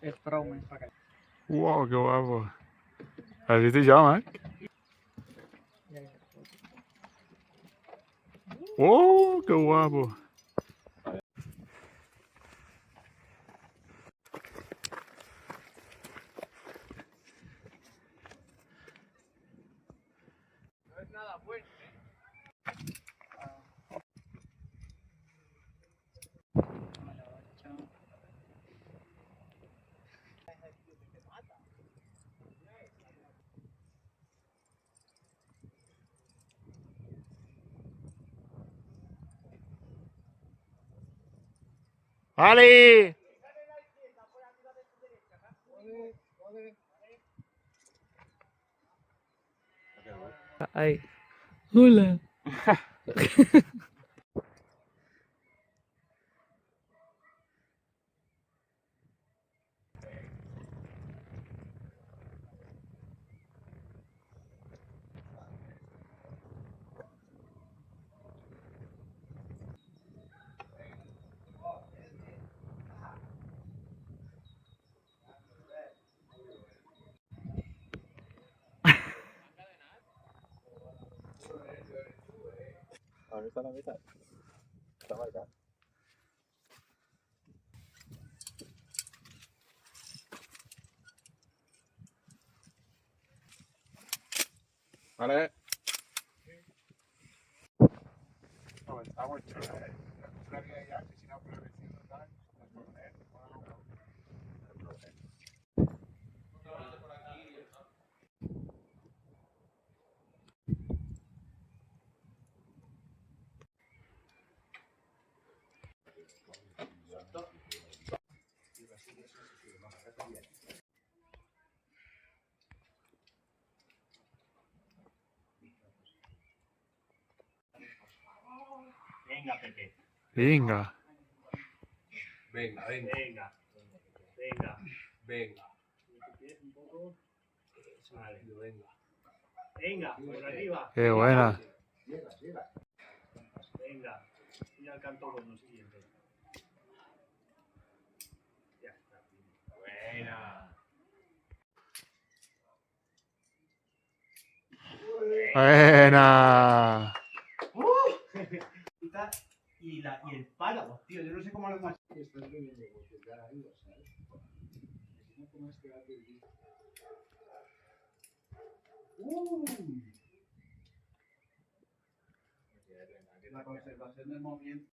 és prou més per acá. Wow, qué guapo. ¿Has visto ya, man? Oh, qué guapo. No es nada bueno, ¡Ali! Ay. Hola. ¿Dónde está la mitad? Está marcada. Vale. Estamos una vía de viaje, si no, pero vecino tal, Venga, Pepe. Venga. Venga, venga, Venga. Venga. venga. Un poco. Vale, venga. Venga, por arriba. Qué buena. Venga. Y al canto con lo siguiente. Ya está. Buena. Buena. Y el páramo, tío, yo no sé cómo lo más. Esto es bien de voltear ahí, ¿sabes? Si no, ¿cómo es que va a vivir? La conservación del movimiento.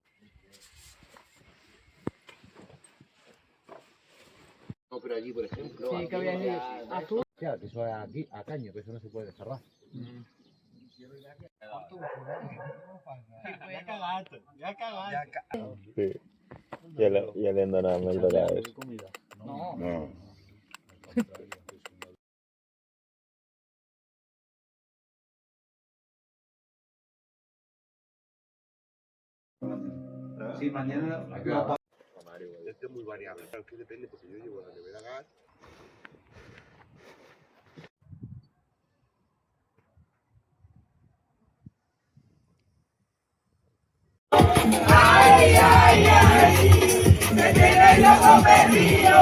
No, pero allí, por ejemplo. Sí, que había ido azul. Claro, que eso es aquí, a caño, que eso no se puede cerrar. Ya cagaste, ya cagaste. Sí. Ya le han dado una mierda a eso. No. No. Sí, mañana. Esto es muy variable. Claro, que depende, porque yo llevo la nevera gas. Ay, ay, ay, me tiene loco perdido.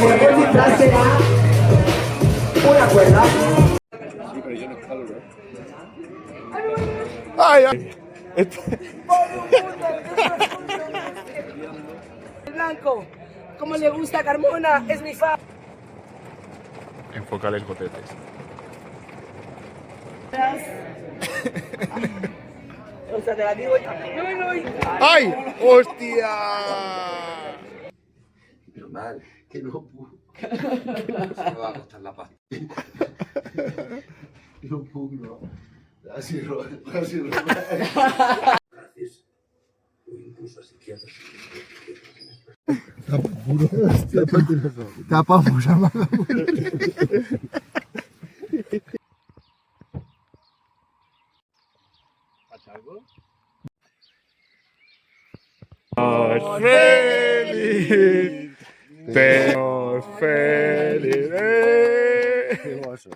El disfraz será una cuerda. Sí, pero yo no escalo, ¿no? ¡Ay, ay! El blanco, como le gusta a Carmona, es mi fa. Enfócale el cotetes. O sea, te la digo yo. No. ¡Ay! ¡Hostia! Pero mal, que no puedo. Se me va a costar la pasta. No puedo. Así roba. Gracias. O incluso a psiquiatras. Tapa puro. Tapa pura. ¿Pasa algo? feliz. Tenemos feliz. Qué gozo.